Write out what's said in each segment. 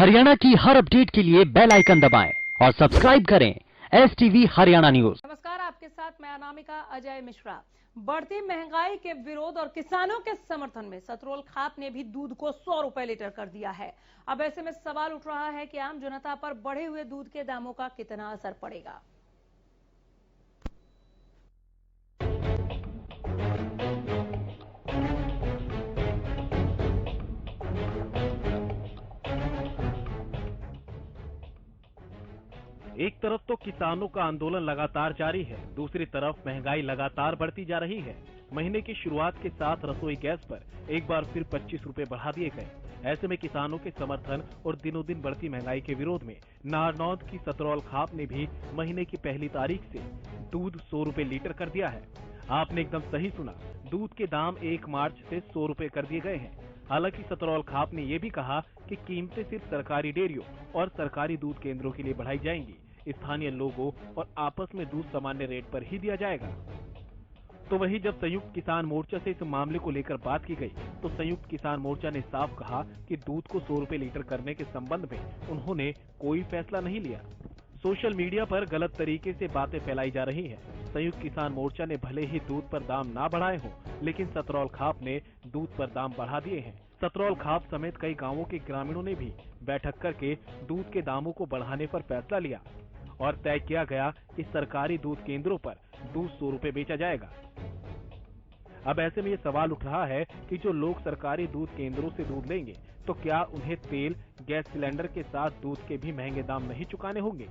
हरियाणा की हर अपडेट के लिए बेल आइकन दबाएं और सब्सक्राइब करें STV हरियाणा न्यूज। नमस्कार, आपके साथ मैं अनामिका अजय मिश्रा। बढ़ती महंगाई के विरोध और किसानों के समर्थन में सतरोल खाप ने भी दूध को 100 रुपए लीटर कर दिया है। अब ऐसे में सवाल उठ रहा है कि आम जनता पर बढ़े हुए दूध के दामों का कितना असर पड़ेगा। एक तरफ तो किसानों का आंदोलन लगातार जारी है, दूसरी तरफ महंगाई लगातार बढ़ती जा रही है। महीने की शुरुआत के साथ रसोई गैस पर एक बार फिर 25 रुपए बढ़ा दिए गए। ऐसे में किसानों के समर्थन और दिनों दिन बढ़ती महंगाई के विरोध में नारनौंद की सतरौल खाप ने भी महीने की पहली तारीख से दूध 100 रुपए लीटर कर दिया है। आपने एकदम सही सुना, दूध के दाम 1 मार्च से 100 रुपए कर दिए गए हैं। हालांकि सतरौल खाप ने यह भी कहा कि कीमतें सिर्फ सरकारी डेयरियों और सरकारी दूध केंद्रों के लिए बढ़ाई जाएंगी। स्थानीय लोगों और आपस में दूध सामान्य रेट पर ही दिया जाएगा। तो वहीं जब संयुक्त किसान मोर्चा से इस मामले को लेकर बात की गई तो संयुक्त किसान मोर्चा ने साफ कहा कि दूध को 100 रुपए लीटर करने के संबंध में उन्होंने कोई फैसला नहीं लिया। सोशल मीडिया पर गलत तरीके से बातें फैलाई जा रही हैं। संयुक्त किसान मोर्चा ने भले ही दूध पर दाम ना बढ़ाए हों, लेकिन सतरौल खाप ने दूध पर दाम बढ़ा दिए हैं। सतरौल खाप समेत कई गांवों के ग्रामीणों ने भी बैठक करके दूध के दामों को बढ़ाने पर फैसला लिया और तय किया गया कि सरकारी दूध केंद्रों पर दूध 100 रुपए बेचा जाएगा। अब ऐसे में ये सवाल उठ रहा है कि जो लोग सरकारी दूध केंद्रों से दूध लेंगे तो क्या उन्हें तेल, गैस सिलेंडर के साथ दूध के भी महंगे दाम नहीं चुकाने होंगे?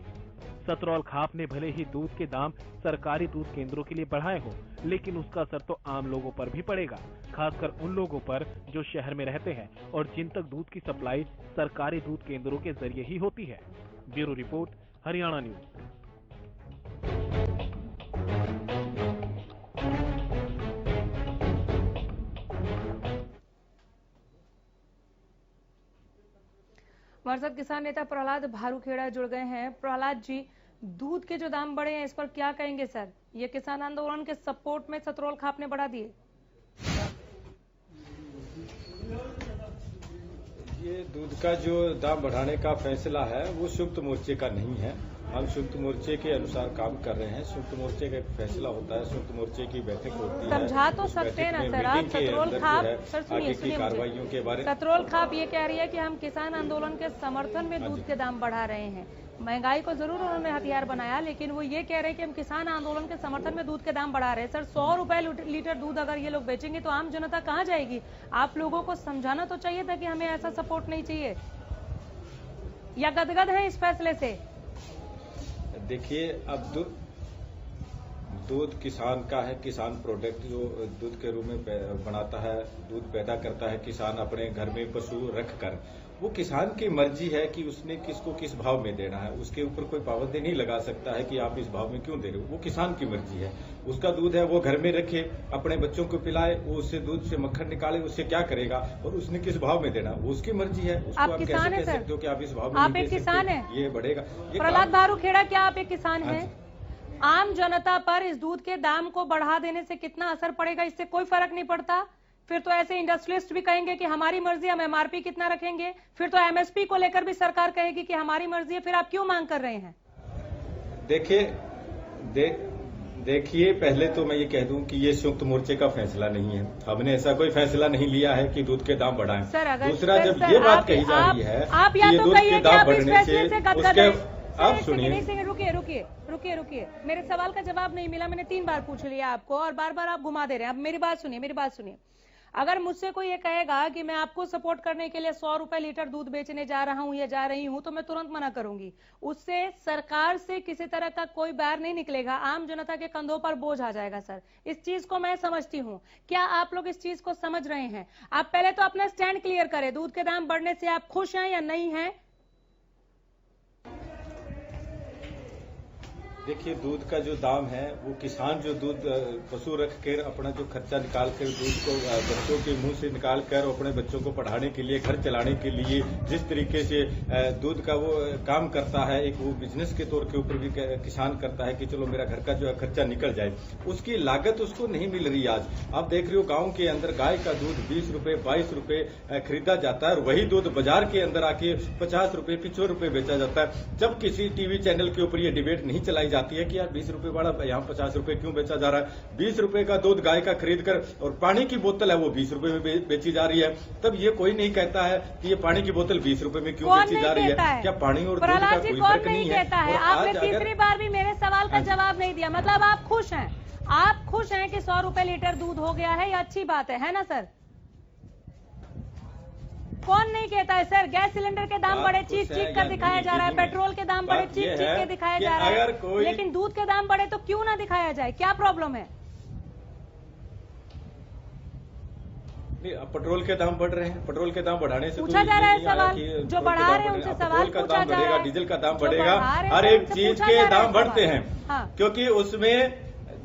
सतरौल खाप ने भले ही दूध के दाम सरकारी दूध केंद्रों के लिए बढ़ाए हो, लेकिन उसका असर तो आम लोगों पर भी पड़ेगा, खासकर उन लोगों पर जो शहर में रहते हैं और जिन तक दूध की सप्लाई सरकारी दूध केंद्रों के जरिए ही होती है। Bureau report, Haryana news. हमारे साथ किसान नेता प्रहलाद भारूखेड़ा जुड़ गए हैं। प्रहलाद जी, दूध के जो दाम बढ़े हैं इस पर क्या कहेंगे सर? ये किसान आंदोलन के सपोर्ट में सतरौल खाप ने बढ़ा दिए। ये दूध का जो दाम बढ़ाने का फैसला है वो संयुक्त मोर्चे का नहीं है। हम संयुक्त मोर्चे के अनुसार काम कर रहे हैं। संयुक्त मोर्चे का एक फैसला होता है, संयुक्त मोर्चे की बैठक होती है। समझा तो सकते हैं ना सर आप? सतरौल खाप, सर सुनिए कार्रवाइयों के बारे में सतरौल खाप ये कह रही है कि हम किसान आंदोलन के समर्थन में दूध के दाम बढ़ा रहे हैं। महंगाई को जरूर उन्होंने हथियार बनाया, लेकिन वो ये कह रहे हैं कि हम किसान आंदोलन के समर्थन में दूध के दाम बढ़ा रहे हैं। सर 100 रुपए लीटर दूध अगर ये लोग बेचेंगे तो आम जनता कहाँ जाएगी? आप लोगों को समझाना तो चाहिए था कि हमें ऐसा सपोर्ट नहीं चाहिए, या गदगद है इस फैसले से? देखिए, अब दूध किसान का है। किसान प्रोडक्ट जो दूध के रूप में बनाता है, दूध पैदा करता है किसान अपने घर में पशु रखकर, वो किसान की मर्जी है कि उसने किसको किस भाव में देना है। उसके ऊपर कोई पाबंदी नहीं लगा सकता है कि आप इस भाव में क्यों दे रहे हो। वो किसान की मर्जी है। उसका दूध है वो घर में रखे, अपने बच्चों को पिलाए, वो उससे दूध से मक्खन निकाले, उससे क्या करेगा और उसने किस भाव में देना वो उसकी मर्जी है। उसको आप कैसे कह सकते हो कि आप इस भाव में आप एक किसान है? ये बढ़ेगा। प्रहलाद भारूखेड़ा, क्या आप एक किसान हैं? आम जनता पर इस दूध के दाम को बढ़ा देने से कितना असर पड़ेगा? इससे कोई फर्क नहीं पड़ता? फिर तो ऐसे इंडस्ट्रियलिस्ट भी कहेंगे कि हमारी मर्जी, हम MRP कितना रखेंगे। फिर तो MSP को लेकर भी सरकार कहेगी कि हमारी मर्जी है। फिर आप क्यों मांग कर रहे हैं? देखिए, पहले तो मैं ये कह दूं कि ये संयुक्त मोर्चे का फैसला नहीं है। हमने ऐसा कोई फैसला नहीं लिया है कि दूध के दाम बढ़ाएं। दूसरा, जब ये बात कही जा रही है आप या तो कहिए कि आप इस फैसले से गदगद हैं। आप सुनिए, रुकिए, मेरे सवाल का जवाब नहीं मिला। मैंने 3 बार पूछ लिया आपको और बार बार आप घुमा दे रहे हैं। अब मेरी बात सुनिए। अगर मुझसे कोई ये कहेगा कि मैं आपको सपोर्ट करने के लिए 100 रुपए लीटर दूध बेचने जा रहा हूं या जा रही हूं, तो मैं तुरंत मना करूंगी। उससे सरकार से किसी तरह का कोई बैर नहीं निकलेगा, आम जनता के कंधों पर बोझ आ जाएगा। सर, इस चीज को मैं समझती हूं। क्या आप लोग इस चीज को समझ रहे हैं? आप पहले तो अपना स्टैंड क्लियर करें। दूध के दाम बढ़ने से आप खुश हैं या नहीं हैं? देखिए, दूध का जो दाम है वो किसान जो दूध पशु रख कर अपना जो खर्चा निकाल कर दूध को बच्चों के मुंह से निकाल कर अपने बच्चों को पढ़ाने के लिए, घर चलाने के लिए जिस तरीके से दूध का वो काम करता है, एक वो बिजनेस के तौर के ऊपर भी किसान करता है कि चलो मेरा घर का जो है खर्चा निकल जाए, उसकी लागत उसको नहीं मिल रही। आज आप देख रहे हो गाँव के अंदर गाय का दूध 20 रुपए 22 रुपए खरीदा जाता है और वही दूध बाजार के अंदर आके 50 रुपए 75 रुपए बेचा जाता है। जब किसी टीवी चैनल के ऊपर ये डिबेट नहीं चलाई जाती है कि यार 20 रुपए वाला यहाँ 50 रुपए क्यों बेचा जा रहा है, 20 रुपए का दूध गाय का खरीद कर और पानी की बोतल है वो 20 रुपए में बेची जा रही है, तब ये कोई नहीं कहता है कि ये पानी की बोतल 20 रुपए में क्यों बेची जा रही है। क्या पानी और दूध का कोई फर्क नहीं है? आपने तीसरी बार भी मेरे सवाल का जवाब नहीं दिया। मतलब आप खुश हैं, आप खुश हैं कि 100 रुपए लीटर दूध हो गया है, ये अच्छी बात है ना सर? कौन नहीं कहता है सर? गैस सिलेंडर के दाम बड़े चीख कर दिखाया जा रहा है, पेट्रोल के दाम बड़े चीख के दिखाया जा रहा है, लेकिन दूध के दाम बड़े तो क्यों ना दिखाया जाए? क्या प्रॉब्लम है? पेट्रोल के दाम बढ़ रहे हैं, पेट्रोल के दाम बढ़ाने से पूछा जा रहा है सवाल, जो बढ़ा रहे हैं उनसे सवाल पूछा जा रहा है। डीजल का दाम बढ़ेगा, हर एक चीज के दाम बढ़ते हैं, क्योंकि उसमें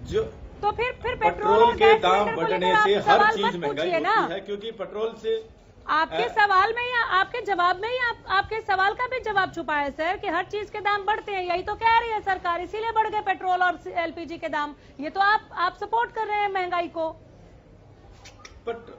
जो तो फिर पेट्रोल के दाम बढ़ने से हर चीज महंगाई होती है, क्योंकि पेट्रोल से आपके सवाल में या आपके जवाब में या आपके सवाल का भी जवाब छुपा है सर कि हर चीज के दाम बढ़ते हैं, यही तो कह रही है सरकार, इसीलिए बढ़ गए पेट्रोल और एलपीजी के दाम। ये तो आप सपोर्ट कर रहे हैं महंगाई को, बट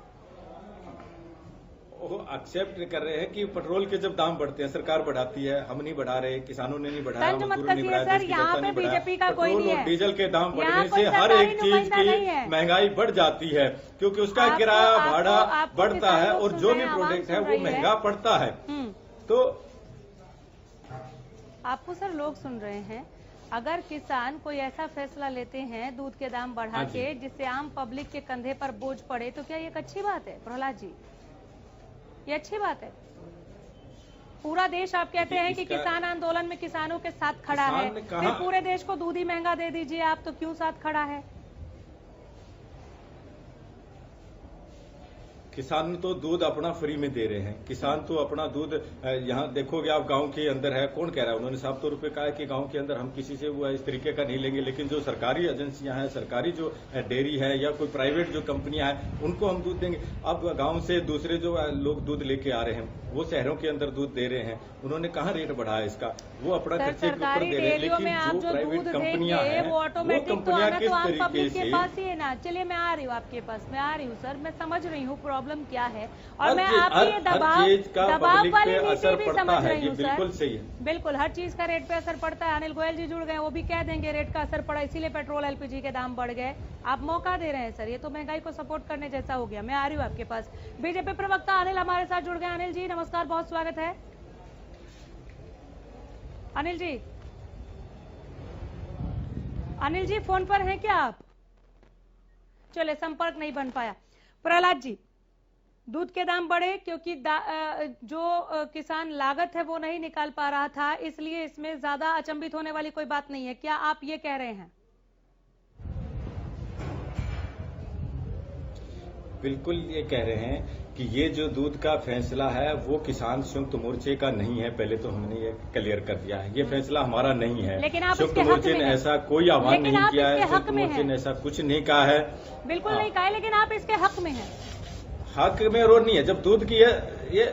वो एक्सेप्ट कर रहे हैं कि पेट्रोल के जब दाम बढ़ते हैं सरकार बढ़ाती है, हम नहीं बढ़ा रहे, किसानों ने नहीं बढ़ाया, मजदूरों ने नहीं बढ़ाया, यहाँ पे बीजेपी का कोई नहीं है। डीजल के दाम बढ़ने से हर एक चीज की महंगाई बढ़ जाती है, क्योंकि उसका किराया भाड़ा बढ़ता है और जो भी प्रोडक्ट है वो महंगा पड़ता है। तो आपको सर लोग सुन रहे हैं, अगर किसान कोई ऐसा फैसला लेते हैं दूध के दाम बढ़ा के जिससे आम पब्लिक के कंधे पर बोझ पड़े, तो क्या ये एक अच्छी बात है प्रहलाद जी? ये अच्छी बात है? पूरा देश आप कहते हैं कि किसान आंदोलन में किसानों के साथ खड़ा है, फिर पूरे देश को दूध ही महंगा दे दीजिए आप, तो क्यों साथ खड़ा है? किसान तो दूध अपना फ्री में दे रहे हैं, किसान तो अपना दूध यहाँ देखोगे आप गांव के अंदर है, कौन कह रहा है? उन्होंने साफ तौर पे कहा है कि गांव के अंदर हम किसी से वो इस तरीके का नहीं लेंगे, लेकिन जो सरकारी एजेंसियां हैं, सरकारी जो डेयरी है या कोई प्राइवेट जो कंपनियां हैं, उनको हम दूध देंगे। अब गाँव से दूसरे जो लोग दूध लेके आ रहे हैं वो शहरों के अंदर दूध दे रहे हैं, उन्होंने कहाँ रेट बढ़ाया इसका? वो अपना खर्चे के ऊपर दे रहे हैं, लेकिन जो प्राइवेट कंपनियां हैं वो कंपनियां किस तरीके से पास ही है ना। चलिए मैं आ रही हूँ आपके पास, मैं आ रही हूँ सर, मैं समझ रही हूँ प्रॉब्लम क्या है, और मैं आपकी दबाव वाली नीति भी समझ रही हूँ सर। बिल्कुल सही है, बिल्कुल हर चीज का रेट पे असर पड़ता है। अनिल गोयल जी जुड़ गए, वो भी कह देंगे रेट का असर पड़ा, इसीलिए पेट्रोल एलपीजी के दाम बढ़ गए। आप मौका दे रहे हैं सर, ये तो महंगाई को सपोर्ट करने जैसा हो गया। मैं आ रही हूँ आपके पास। बीजेपी प्रवक्ता अनिल हमारे साथ जुड़ गए। अनिल जी नमस्कार, बहुत स्वागत है। अनिल जी, अनिल जी फोन पर हैं क्या आप? चले संपर्क नहीं बन पाया। प्रहलाद जी, दूध के दाम बढ़े क्योंकि जो किसान लागत है वो नहीं निकाल पा रहा था, इसलिए इसमें ज्यादा अचंभित होने वाली कोई बात नहीं है, क्या आप ये कह रहे हैं? बिल्कुल ये कह रहे हैं कि ये जो दूध का फैसला है वो किसान संयुक्त मोर्चे का नहीं है, पहले तो हमने ये क्लियर कर दिया है, ये फैसला हमारा नहीं है। संयुक्त मोर्चे ने ऐसा कोई आह्वान नहीं किया है, संयुक्त मोर्चे ने ऐसा कुछ नहीं कहा है। बिल्कुल नहीं कहा है, लेकिन आप इसके हक में हैं। हक में और नहीं है, जब दूध की ये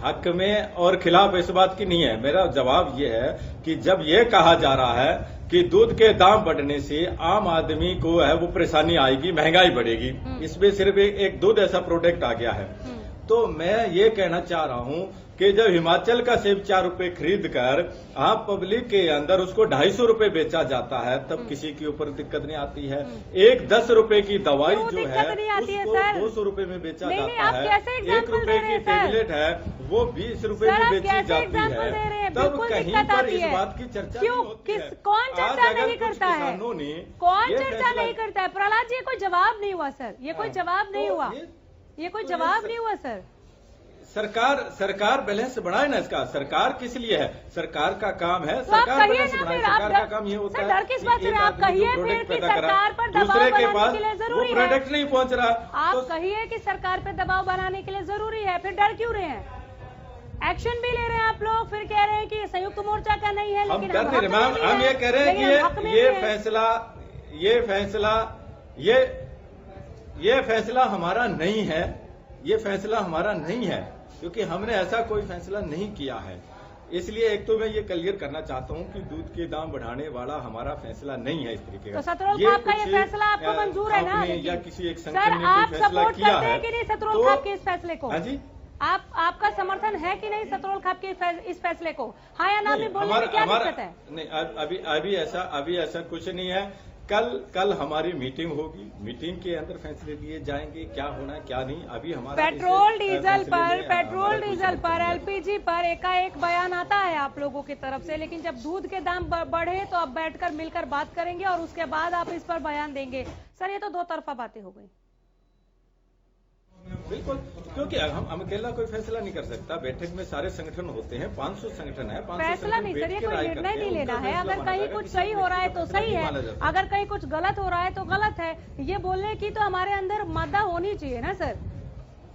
हक में और खिलाफ इस बात की नहीं है। मेरा जवाब ये है कि जब ये कहा जा रहा है कि दूध के दाम बढ़ने से आम आदमी को है वो परेशानी आएगी, महंगाई बढ़ेगी, इसमें सिर्फ एक दूध ऐसा प्रोडक्ट आ गया है, तो मैं ये कहना चाह रहा हूं कि जब हिमाचल का सेब 4 रुपए खरीद कर आम पब्लिक के अंदर उसको 250 रुपए बेचा जाता है, तब किसी के ऊपर दिक्कत नहीं आती है। एक 10 रुपए की दवाई जो है उसको 200 रुपए में बेचा जाता है, 1 रुपए की टेबलेट है वो 20 रुपए में बेची जाती है, तब कहीं पर इस बात की चर्चा नहीं होती है। कौन चर्चा नहीं करता है? कौन चर्चा नहीं करता है? प्रहलाद जी, कोई जवाब नहीं हुआ सर, ये कोई जवाब नहीं हुआ, ये कोई जवाब नहीं हुआ सर। सरकार बैलेंस बढ़ाए ना, इसका सरकार किस लिए है? सरकार का काम है सरकार बैलेंस बढ़ाए, सरकार का काम ये होता है कि एक आदमी जो प्रोडक्ट पैदा करा दूसरे के पास वो प्रोडक्ट नहीं पहुंच रहा। आप कहिए कि सरकार पे दबाव बनाने के लिए जरूरी है, फिर डर क्यों रहे हैं? एक्शन भी ले रहे हैं आप लोग, फिर कह रहे हैं कि संयुक्त मोर्चा का नहीं है, हम लेकिन कर नहीं रहे मैम, हम ये कह रहे हैं कि ये फैसला हमारा नहीं है, ये फैसला हमारा नहीं है, क्योंकि हमने ऐसा कोई फैसला नहीं किया है। इसलिए एक तो मैं ये क्लियर करना चाहता हूँ कि दूध के दाम बढ़ाने वाला हमारा फैसला नहीं है इस तरीके का। तो सतरोल खाप का ये फैसला आपको मंजूर है ना? या किसी एक सर, संगठन ने आप कोई फैसला सपोर्ट किया करते है हैं कि नहीं सतरोल खाप के इस फैसले को? हाँ जी, आपका समर्थन है कि नहीं सतरोल खाप के इस फैसले को? हाँ या ना में बोलने में क्या दिक्कत है? नहीं, अभी ऐसा कुछ नहीं है। कल हमारी मीटिंग होगी, मीटिंग के अंदर फैसले लिए जाएंगे, क्या होना है क्या नहीं। अभी हमारा पेट्रोल डीजल पर एलपीजी पर एकाएक बयान आता है आप लोगों की तरफ से, लेकिन जब दूध के दाम बढ़े तो अब बैठकर मिलकर बात करेंगे और उसके बाद आप इस पर बयान देंगे। सर, ये तो दो तरफा बातें हो गई। बिल्कुल, क्योंकि हम अकेला कोई फैसला नहीं कर सकता। बैठक में सारे संगठन होते हैं, 500 संगठन है। फैसला नहीं सर, ये कोई निर्णय नहीं लेना है। अगर कहीं कुछ सही हो रहा है तो सही है, अगर कहीं कुछ गलत हो रहा है तो गलत है। ये बोलने की तो हमारे अंदर मादा होनी चाहिए ना सर।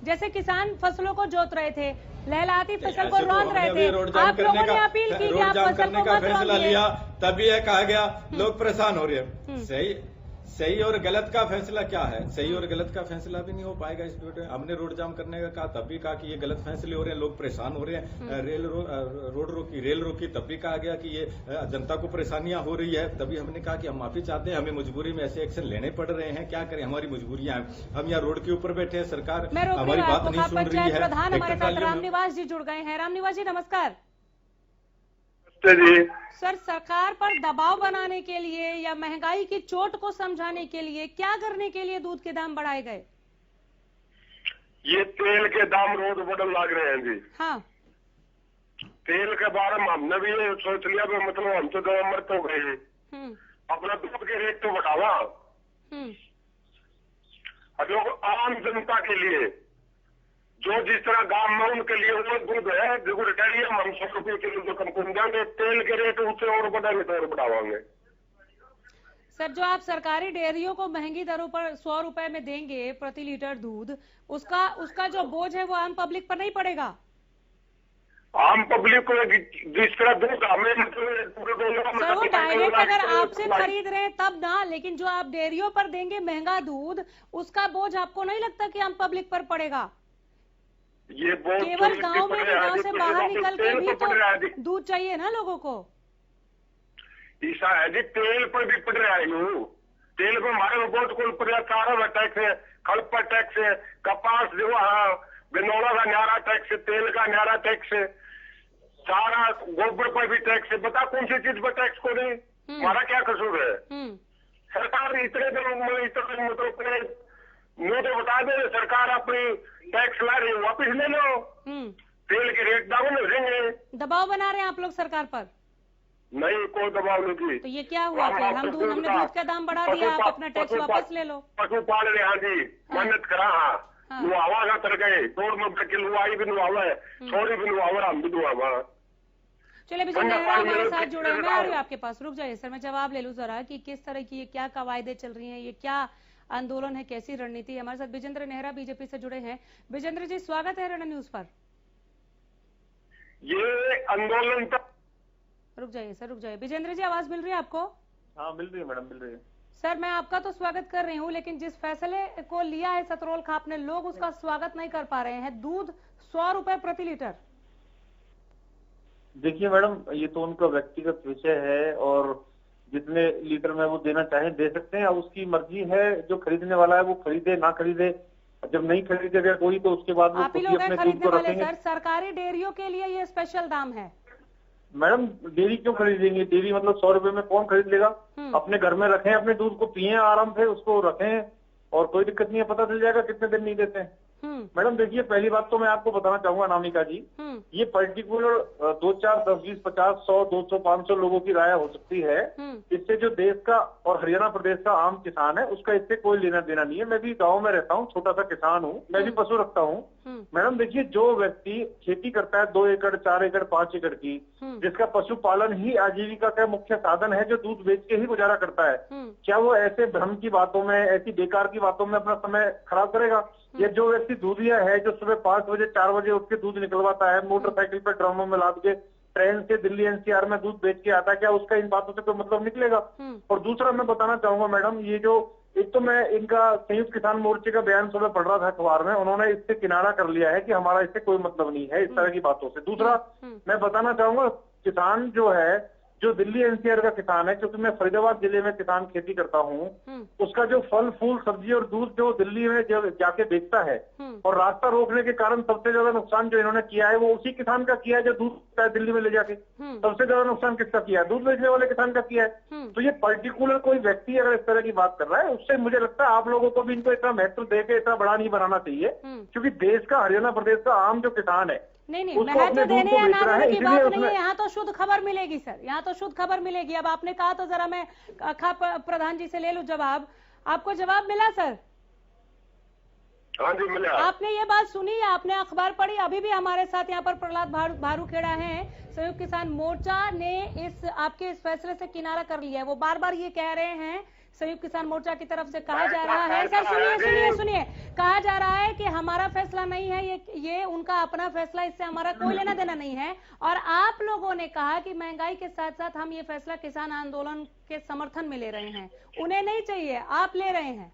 जैसे किसान फसलों को जोत रहे थे, लहलहाती फसल को रौंद रहे थे, आप लोगों ने अपील की कि आप फसल को मत फैसला लिया, तभी यह कहा गया लोग परेशान हो रहे हैं। सही और गलत का फैसला क्या है? सही और गलत का फैसला भी नहीं हो पाएगा इस पे। हमने रोड जाम करने का कहा, तब भी कहा कि ये गलत फैसले हो रहे हैं, लोग परेशान हो रहे हैं। रेल रोकी, तब भी कहा गया कि ये जनता को परेशानियां हो रही है। तभी हमने कहा कि हम माफी चाहते हैं, हमें मजबूरी में ऐसे एक्शन लेने पड़ रहे हैं, क्या करें, हमारी मजबूरियां हैं। हम यहाँ रोड के ऊपर बैठे हैं, सरकार हमारी बात नहीं सुन रही है। प्रधान हमारे साथ रामनिवास जी जुड़ गए हैं। रामनिवास जी नमस्कार। जी सर, सरकार पर दबाव बनाने के लिए या महंगाई की चोट को समझाने के लिए क्या करने के लिए दूध के दाम बढ़ाए गए? ये तेल के दाम रोज बढ़ने लग रहे हैं जी। हाँ, तेल के बारे में हमने भी ये सोच लिया कि मतलब हम तो गवर्नर तो गए, अपना दूध के रेट तो बढ़ावा जो आम जनता के लिए, जो जिस तरह गांव में उनके लिए वो दूध है जो डेयरी हम 100 रुपये किलो जो कम कर देंगे, तेल के रेट ऊंचे और बढ़ाने तो और बढ़ावांगे। सर, जो आप सरकारी डेयरियों को महंगी दरों पर 100 रुपए में देंगे प्रति लीटर दूध, उसका जो बोझ है वो आम पब्लिक पर नहीं पड़ेगा? आम पब्लिक को जिस तरह दूध हमें मतलब सर, वो डायरेक्ट अगर आपसे खरीद रहे हैं तब ना, लेकिन जो आप डेयरियों पर देंगे महंगा दूध, उसका बोझ आपको नहीं लगता कि आम पब्लिक पर पड़ेगा? ये केवल गांव में, गांव से बाहर निकल के भी तो दूध चाहिए ना लोगों को। ऐसा है जी, तेल पर भी पड़ रहा है यू। तेल पर हमारे बहुत कुल पड़ रहा, चारा टैक्स है, खल पर टैक्स है, कपास जो गन्नौला का न्यारा टैक्स है, तेल का न्यारा टैक्स है, सारा गोबर पर भी टैक्स है। बता कौन सी चीज पर टैक्स को नहीं? हमारा क्या कसूर है? सरकार इतने मतलब मुझे तो बता दे, सरकार अपनी टैक्स ला रही है, वापिस ले लो। तेल के रेट डाउन हो जाएंगे। दबाव बना रहे हैं आप लोग सरकार पर? नहीं, कोई दबाव नहीं की। तो ये क्या हुआ फिर? हमने दूध का दाम बढ़ा दिया, आप अपना टैक्स वापस ले लो। पशुपाल रहे हाँ जी, मेहनत करा हाँ, नुआवा का तर गए, 2 किलो लुआई भी नुआवा है, छोरी भी नुआवा, हम भी नुआवा। चलिए, विजय नेहरा हमारे साथ जुड़े हैं, मैं आ रही हूँ आपके पास। रुक जाइए सर, मैं जवाब ले लूँ जरा कि किस तरह की क्या कवायदे चल रही हैं, ये क्या आंदोलन है, कैसी रणनीति है। हमारे साथ विजेंद्र नेहरा बीजेपी से जुड़े हैं। विजेंद्र जी, स्वागत है रण न्यूज पर। ये आंदोलन तो रुक जाइए सर, रुक जाइए। विजेंद्र जी, आवाज मिल रही है आपको? हाँ, मिल रही है मैडम, मिल रही है। सर, मैं आपका तो स्वागत कर रही हूँ, लेकिन जिस फैसले को लिया है सतरोल खाप ने, लोग उसका स्वागत नहीं कर पा रहे हैं। दूध 100 रुपए प्रति लीटर। देखिए मैडम, ये तो उनका व्यक्तिगत विषय है और जितने लीटर में वो देना चाहे दे सकते हैं। अब उसकी मर्जी है, जो खरीदने वाला है वो खरीदे ना खरीदे। जब नहीं खरीदेगा कोई तो उसके बाद वो आप ही लोग हैं खरीदने वाले सर। सरकारी डेयरियों के लिए ये स्पेशल दाम है। मैडम, डेयरी क्यों खरीदेंगे? डेयरी मतलब 100 रुपए में कौन खरीद लेगा? अपने घर में रखें, अपने दूध को पिए आराम से, उसको रखें और कोई दिक्कत नहीं है। पता चल जाएगा कितने दिन नहीं देते हैं। मैडम देखिए, पहली बात तो मैं आपको बताना चाहूंगा अनामिका जी, ये पर्टिकुलर 2, 4, 10, 20, 50, 100, 200, 500 लोगों की राय हो सकती है। इससे जो देश का और हरियाणा प्रदेश का आम किसान है उसका इससे कोई लेना देना नहीं है। मैं भी गाँव में रहता हूँ, छोटा सा किसान हूँ, मैं भी पशु रखता हूँ। मैडम देखिए, जो व्यक्ति खेती करता है 2 एकड़, 4 एकड़, 5 एकड़ की, जिसका पशुपालन ही आजीविका का मुख्य साधन है, जो दूध बेच के ही गुजारा करता है, क्या वो ऐसे भ्रम की बातों में, ऐसी बेकार की बातों में अपना समय खराब करेगा? या जो व्यक्ति दूधिया है, जो सुबह 5 बजे 4 बजे उठ के दूध निकलवाता है, है, मोटरसाइकिल पे ड्रमों में लाद के ट्रेन से दिल्ली एनसीआर में दूध बेच के आता, क्या उसका इन बातों से कोई मतलब निकलेगा? और दूसरा मैं बताना चाहूंगा मैडम, ये जो एक तो मैं इनका संयुक्त किसान मोर्चे का बयान सुबह पढ़ रहा था अखबार में, उन्होंने इससे किनारा कर लिया है कि हमारा इससे कोई मतलब नहीं है, इस तरह की बातों से। दूसरा मैं बताना चाहूंगा, किसान जो है, जो दिल्ली एनसीआर का किसान है, क्योंकि मैं फरीदाबाद जिले में किसान खेती करता हूँ, उसका जो फल फूल सब्जी और दूध जो दिल्ली में जो जाके बेचता है, और रास्ता रोकने के कारण सबसे ज्यादा नुकसान जो इन्होंने किया है वो उसी किसान का किया है जो दूध बेचता है दिल्ली में ले जाके। सबसे ज्यादा नुकसान किसका किया है? दूध बेचने वाले किसान का किया है। तो ये पर्टिकुलर कोई व्यक्ति अगर इस तरह की बात कर रहा है, उससे मुझे लगता है आप लोगों को भी इनको इतना महत्व देके इतना बड़ा नहीं बनाना चाहिए, क्योंकि देश का, हरियाणा प्रदेश का आम जो किसान है, नहीं महत्व देने या ना देने की बात नहीं है, यहाँ तो शुद्ध खबर मिलेगी सर, यहाँ तो शुद्ध खबर मिलेगी। अब आपने कहा तो जरा मैं प्रधान जी से ले लूं जवाब। आपको जवाब मिला सर? हाँ जी मिला। आपने ये बात सुनी, आपने अखबार पढ़ी? अभी भी हमारे साथ यहाँ पर प्रहलाद भारूखेड़ा हैं, संयुक्त किसान मोर्चा ने इस आपके इस फैसले से किनारा कर लिया है। वो बार बार ये कह रहे हैं, संयुक्त किसान मोर्चा की तरफ से कहा जा रहा है, सर सुनिए, कहा जा रहा है कि हमारा फैसला नहीं है, ये उनका अपना फैसला, इससे हमारा कोई लेना देना नहीं है। और आप लोगों ने कहा कि महंगाई के साथ साथ हम ये फैसला किसान आंदोलन के समर्थन में ले रहे हैं, उन्हें नहीं चाहिए, आप ले रहे हैं।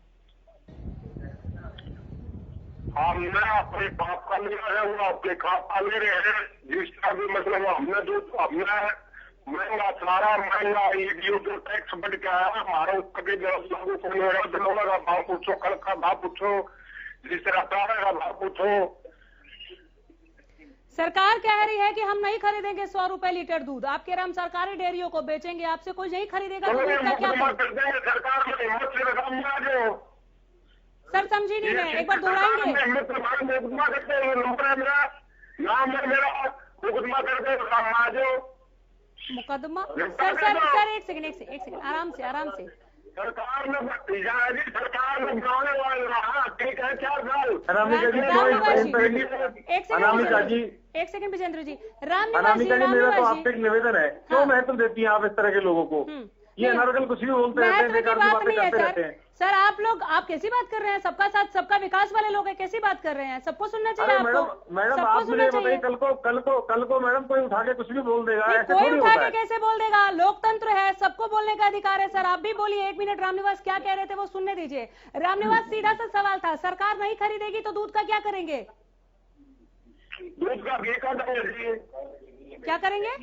हमने अपने बाप का लिया है, वो आपके खाता ले रहे हैं, जिसका भी मतलब हमने जो महंगा सारा महंगा ये जो टैक्स बढ़ के आया हमारा ऊपर के लागू कौन होगा? दिनों का भाव पूछो, कल का भाव पूछो, जिस तरह का भाव पूछो। सरकार कह रही है कि हम नहीं खरीदेंगे 100 रुपए लीटर दूध, आपके हम सरकारी डेयरियों को बेचेंगे, आपसे कोई नहीं खरीदेगा तो उसका क्या करें? सरकार में हिम्मत से रकम आ जाओ। सर समझी नहीं मैं, एक बार दोहराएंगे? मुकदमा करते हैं, नंबर है मेरा, नाम है मेरा, मुकदमा करते आ जाओ। मुकदमा? सर एक सेकंड, आराम से। सरकार ने सरकार ने गाने वाला ठीक है, 4 साल। एक सेकंड विजेंद्र जी, अनामिका जी मेरा तो आपसे एक निवेदन है, क्यों महत्व देती हैं आप इस तरह के लोगों को? ये अनर्गल कुछ भी बोलते रहते हैं, बेकार की बातें करते रहते हैं। सर आप कैसी बात कर रहे हैं? सबका साथ सबका विकास वाले लोग हैं, कैसी बात कर रहे हैं? सबको सुनना चाहिए आपको। मैडम आप मुझे बताइए, कल को मैडम कोई उठा के कुछ भी बोल देगा? कोई उठा के कैसे बोल देगा? लोकतंत्र है, सबको बोलने का अधिकार है। सर आप भी बोलिए, 1 मिनट। रामनिवास क्या कह रहे थे वो सुनने दीजिए। रामनिवास सीधा सा सवाल था, सरकार नहीं खरीदेगी तो दूध का क्या करेंगे? दूध का घी का क्या करेंगे?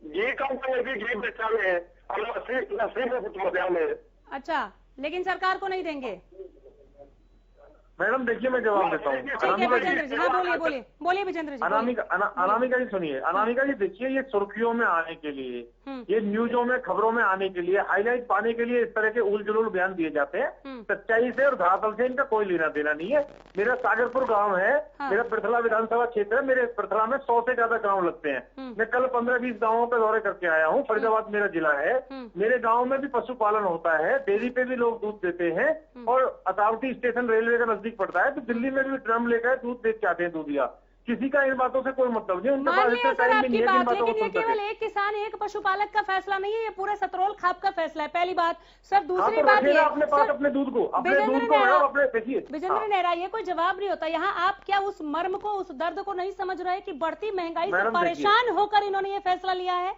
घी का घी बेचाने, लस्सी में कुछ मजा में। अच्छा, लेकिन सरकार को नहीं देंगे? मैडम देखिए मैं जवाब देता हूँ। बोलिए विजेंद्र जी। अनामिका जी सुनिए, अनामिका जी देखिए, ये सुर्खियों में आने के लिए, ये न्यूजों में खबरों में आने के लिए, हाईलाइट पाने के लिए इस तरह के उल जुलूल बयान दिए जाते हैं। सच्चाई से और धरातल से इनका कोई लेना देना नहीं है। मेरा सागरपुर गांव है, मेरा पृथला विधानसभा क्षेत्र है, मेरे पृथला में 100 से ज्यादा गाँव लगते हैं। मैं कल 15-20 गाँवों पे दौरे करके आया हूँ। फरीदाबाद मेरा जिला है, मेरे गाँव में भी पशुपालन होता है, डेयरी पे भी लोग दूध देते हैं, और अतावटी स्टेशन रेलवे का नजदीक पड़ता है, तो दिल्ली में भी ड्रम लेकर दूध बेच के आते हैं दूधिया। किसी का इन बातों से कोई मतलब नहीं, उनके पास इतना टाइम भी नहीं है इन बातों को सुन सके। केवल एक किसान एक पशुपालक का फैसला नहीं है, ये पूरे सतरोल खाप का फैसला है, पहली बात। सर दूसरी बात ये अपने पास अपने दूध को अपने देखिए विजेंद्र नेहरा, ये कोई जवाब नहीं होता। यहाँ आप क्या उस मर्म को, उस दर्द को नहीं समझ रहे कि बढ़ती महंगाई से परेशान होकर इन्होंने ये फैसला लिया है?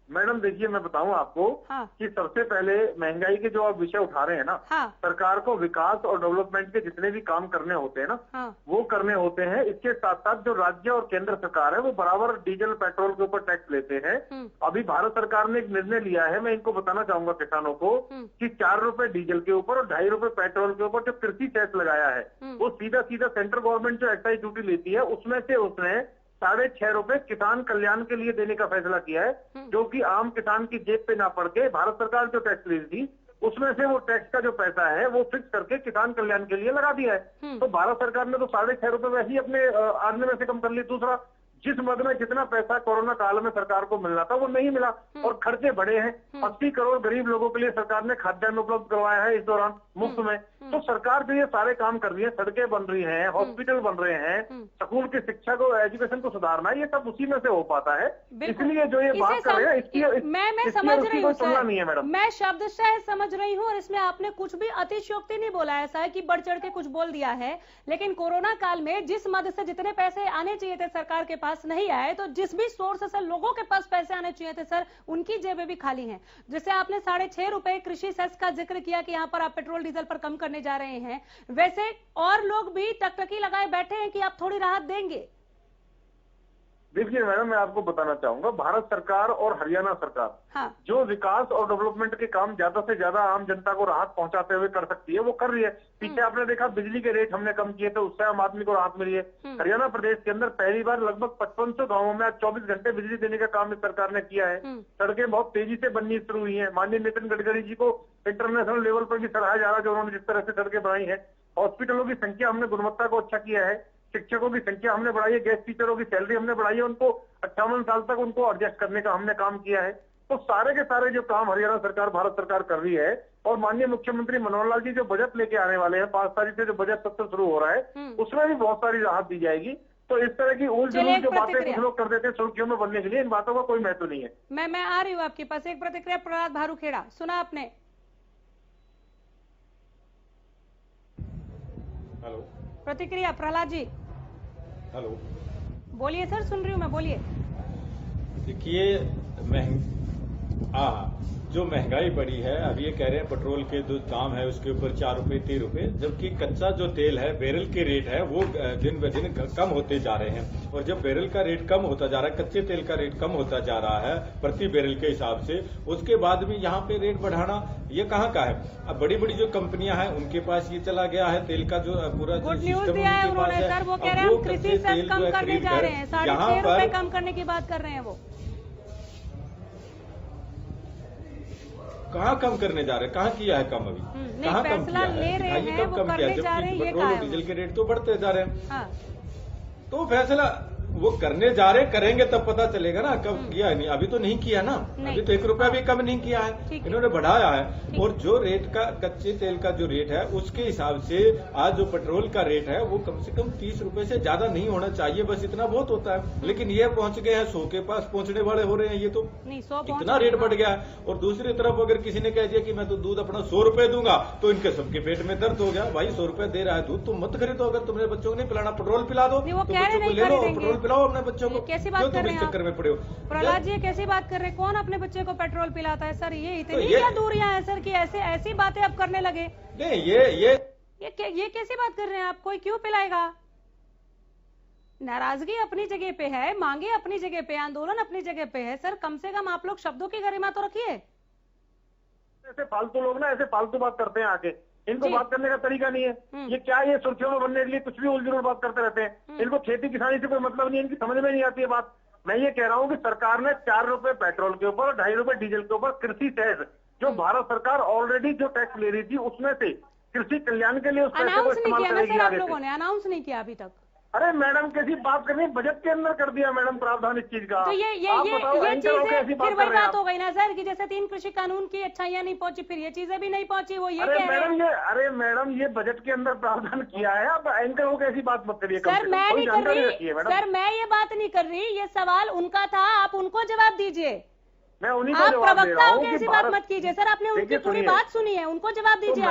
मैडम देखिए मैं बताऊं आपको कि सबसे पहले महंगाई के जो आप विषय उठा रहे हैं ना, सरकार को विकास और डेवलपमेंट के जितने भी काम करने होते हैं ना, वो करने होते हैं। इसके साथ साथ जो राज्य और केंद्र सरकार है वो बराबर डीजल पेट्रोल के ऊपर टैक्स लेते हैं। अभी भारत सरकार ने एक निर्णय लिया है, मैं इनको बताना चाहूंगा किसानों को, कि 4 रुपए डीजल के ऊपर और 2.5 रुपए पेट्रोल के ऊपर जो कृषि टैक्स लगाया है, वो सीधा सेंट्रल गवर्नमेंट जो एक्साइज ड्यूटी लेती है, उसमें से उसने 6.5 रुपए किसान कल्याण के लिए देने का फैसला किया है, जो कि आम किसान की जेब पे ना पड़ के भारत सरकार जो टैक्स ले रही थी उसमें से वो टैक्स का जो पैसा है वो फिक्स करके किसान कल्याण के लिए लगा दिया है। तो भारत सरकार ने तो 6.5 रुपए वैसे ही अपने आने में से कम कर ली। दूसरा, जिस मद में जितना पैसा कोरोना काल में सरकार को मिलना था वो नहीं मिला और खर्चे बढ़े हैं। 80 करोड़ गरीब लोगों के लिए सरकार ने खाद्यान्न उपलब्ध करवाया है इस दौरान मुफ्त में। तो सरकार जो ये सारे काम कर रही है, सड़कें बन रही हैं, हॉस्पिटल बन रहे हैं, स्कूल की शिक्षा को, एजुकेशन को सुधारना, ये सब उसी में से हो पाता है। इसलिए जो ये बात कर रहे हैं इसकी मैं समझ रही हूँ तुलना नहीं है मैडम। मैं शब्दशः समझ रही हूँ और इसमें आपने कुछ भी अतिशयोक्ति नहीं बोला, ऐसा है कि बढ़ चढ़ के कुछ बोल दिया है। लेकिन कोरोना काल में जिस मद से जितने पैसे आने चाहिए थे सरकार के पास नहीं आए, तो जिस भी सोर्स से लोगों के पास पैसे आने चाहिए थे सर, उनकी जेबें भी खाली हैं। जैसे आपने 6.5 रुपए कृषि सेस का जिक्र किया कि यहाँ पर आप पेट्रोल डीजल पर कम करने जा रहे हैं, वैसे और लोग भी टकटकी लगाए बैठे हैं कि आप थोड़ी राहत देंगे। देखिए मैडम, मैं आपको बताना चाहूंगा, भारत सरकार और हरियाणा सरकार जो विकास और डेवलपमेंट के काम ज्यादा से ज्यादा आम जनता को राहत पहुंचाते हुए कर सकती है वो कर रही है। पीछे आपने देखा बिजली के रेट हमने कम किए थे, उससे आम आदमी को राहत मिली है। हरियाणा प्रदेश के अंदर पहली बार लगभग 5500 गाँवों में आज 24 घंटे बिजली देने का काम इस सरकार ने किया है। सड़कें बहुत तेजी से बननी शुरू हुई है। माननीय नितिन गडकरी जी को इंटरनेशनल लेवल पर भी सराहा जा रहा है जो उन्होंने जिस तरह से सड़कें बनाई है। हॉस्पिटलों की संख्या हमने गुणवत्ता को अच्छा किया है, शिक्षकों की संख्या हमने बढ़ाई है, गेस्ट टीचरों की सैलरी हमने बढ़ाई है, उनको 58 साल तक उनको एडजस्ट करने का हमने काम किया है। तो सारे के सारे जो काम हरियाणा सरकार, भारत सरकार कर रही है। और माननीय मुख्यमंत्री मनोहर लाल जी जो बजट लेके आने वाले हैं, 5 तारीख से जो बजट सत्र शुरू हो रहा है उसमें भी बहुत सारी राहत दी जाएगी। तो इस तरह की उल जुलूल जो बातें कुछ लोग कर देते हैं सुर्खियों में बनने के लिए, इन बातों का कोई महत्व नहीं है। मैं आ रही हूँ आपके पास। एक प्रतिक्रिया प्रहलाद भारूखेड़ा, सुना आपने? हेलो, प्रतिक्रिया प्रहलाद जी। हेलो, बोलिए सर, सुन रही हूँ मैं, बोलिए। देखिए जो महंगाई बढ़ी है, अब ये कह रहे हैं पेट्रोल के जो दाम है उसके ऊपर 4 रुपए 3 रुपए, जबकि कच्चा जो तेल है, बैरल के रेट है वो दिन ब दिन कम होते जा रहे हैं। और जब बैरल का रेट कम होता जा रहा है, कच्चे तेल का रेट कम होता जा रहा है प्रति बैरल के हिसाब से, उसके बाद भी यहाँ पे रेट बढ़ाना ये कहाँ का है? अब बड़ी बड़ी जो कंपनियां हैं उनके पास ये चला गया है तेल का जो पूरा जो सिस्टम उनके पास है। सर वो कह रहे हैं हम कृषि सेस कम करने जा रहे हैं, 6.5 रुपए कम करने की बात कर रहे हैं। वो कहाँ कम करने जा रहे हैं? कहाँ किया है कम? अभी कहाँ कम किया है? ये कब कम किया है? जबकि पेट्रोल और डीजल के रेट तो बढ़ते जा रहे हैं। तो फैसला वो करने जा रहे, करेंगे तब पता चलेगा ना कब किया है। नहीं, अभी तो नहीं किया ना, अभी तो 1 रुपया भी कम नहीं किया है, इन्होंने बढ़ाया है। और जो रेट का कच्चे तेल का जो रेट है उसके हिसाब से आज जो पेट्रोल का रेट है वो कम से कम 30 रुपए से ज्यादा नहीं होना चाहिए, बस इतना बहुत होता है। लेकिन ये पहुंच गए हैं 100 के पास पहुंचने वाले हो रहे हैं, ये तो इतना रेट बढ़ गया है। और दूसरी तरफ अगर किसी ने कह दिया कि मैं तो दूध अपना 100 रुपए दूंगा, तो इनके सबके पेट में दर्द हो गया। भाई 100 रुपए दे रहा है दूध, तुम मत खरीदो। अगर तुम्हारे बच्चों को नहीं पिलाना, पेट्रोल पिला दो, तो बच्चों को ले लो, पेट्रोल पिलाओ अपने बच्चों को। कैसी बात कर रहे हैं चक्कर में पड़े हो प्रहलाद जी? कैसी बात कर रहे हैं? कौन अपने बच्चे को पेट्रोल पिलाता है सर? ये इतनी क्या दूरियां हैं सर कि ऐसी बातें अब करने लगे? नहीं, ये कैसी बात कर रहे हैं आप? कोई क्यों पिलाएगा? नाराजगी अपनी जगह पे है, मांगे अपनी जगह पे, आंदोलन अपनी जगह पे है सर। कम से कम आप लोग शब्दों की गरिमा तो रखिए। ऐसे फालतू लोग ना ऐसे फालतू बात करते हैं आके, इनको बात करने का तरीका नहीं है। ये क्या, ये सुर्खियों में बनने के लिए कुछ भी उलझुल बात करते रहते हैं। इनको खेती किसानी से कोई मतलब नहीं है, इनकी समझ में नहीं आती है बात। मैं ये कह रहा हूँ कि सरकार ने 4 रुपए पेट्रोल के ऊपर और 2.5 रुपए डीजल के ऊपर कृषि सेस, जो भारत सरकार ऑलरेडी जो टैक्स ले रही थी उसमें से कृषि कल्याण के लिए उस पैसे को इस्तेमाल करेगी। आप लोगों ने अनाउंस नहीं किया अभी तक? अरे मैडम, कैसी बात करनी, बजट के अंदर कर दिया मैडम प्रावधान इस चीज का। तो ये चीजें फिर वही बात हो गई ना सर कि जैसे 3 कृषि कानून की अच्छाइयां नहीं पहुंची, फिर ये चीजें भी नहीं पहुंची। वो ये कह रहे हैं। अरे मैडम, ये बजट के अंदर प्रावधान किया है, अब एंकर हो कैसी बात मत करिए। सर मैं नहीं कर रही, सर मैं ये बात नहीं कर रही, ये सवाल उनका था, आप उनको जवाब दीजिए। मैं उन्हीं को जवाब दे रहा हूं कि ऐसी बात मत कीजिए सर। आपने उनकी पूरी बात सुनी है, उनको जवाब दीजिए।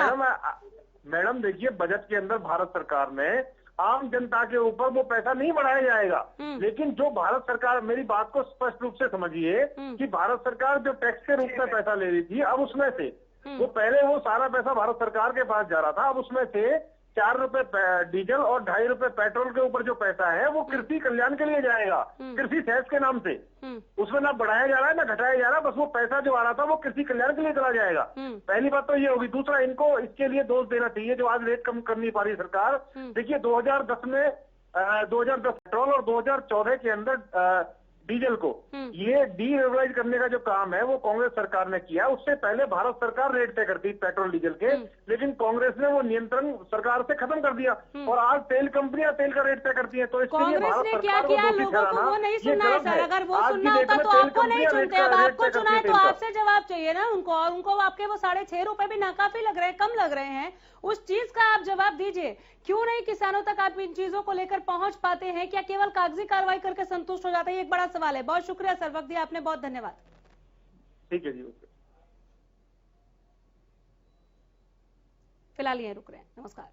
मैडम देखिए, बजट के अंदर भारत सरकार ने आम जनता के ऊपर वो पैसा नहीं बढ़ाया जाएगा, लेकिन जो भारत सरकार, मेरी बात को स्पष्ट रूप से समझिए कि भारत सरकार जो टैक्स के रूप में पैसा ले रही थी, अब उसमें से वो पहले वो सारा पैसा भारत सरकार के पास जा रहा था, अब उसमें से 4 रुपए डीजल और 2.5 रुपए पेट्रोल के ऊपर जो पैसा है वो कृषि कल्याण के लिए जाएगा, कृषि सेस के नाम से। उसमें ना बढ़ाया जा रहा है ना घटाया जा रहा है, बस वो पैसा जो आ रहा था वो कृषि कल्याण के लिए चला जाएगा। पहली बात तो ये होगी। दूसरा, इनको इसके लिए दोष देना चाहिए जो आज रेट कम कर नहीं पा रही सरकार। देखिए 2010 में 2010 पेट्रोल और 2014 के अंदर डीजल को। ये डीरेगुलाइज करने का जो काम है वो कांग्रेस सरकार ने किया। उससे पहले भारत सरकार रेट तय करती पेट्रोल डीजल के, लेकिन कांग्रेस ने वो नियंत्रण सरकार से खत्म कर दिया और आज तेल कंपनियां तेल का रेट तय करती हैं। तो इसके लिए भारत सरकार को दोषी ठहराना वो नहीं सुनना है सर। अगर वो सुनना होता तो आपको नहीं चुनते, अब आपको चुना है तो आपसे जवाब चाहिए ना उनको। और उनको आपके वो 6.5 रुपए भी नाकाफी लग रहे हैं, कम लग रहे हैं, उस चीज का आप जवाब दीजिए। क्यों नहीं किसानों तक आप इन चीजों को लेकर पहुंच पाते हैं? क्या केवल कागजी कार्रवाई करके संतुष्ट हो जाते हैं? एक बड़ा सवाल है। बहुत शुक्रिया सर, वक्त दिया आपने, बहुत धन्यवाद। ठीक है जी, फिलहाल यहीं रुक रहे हैं। नमस्कार।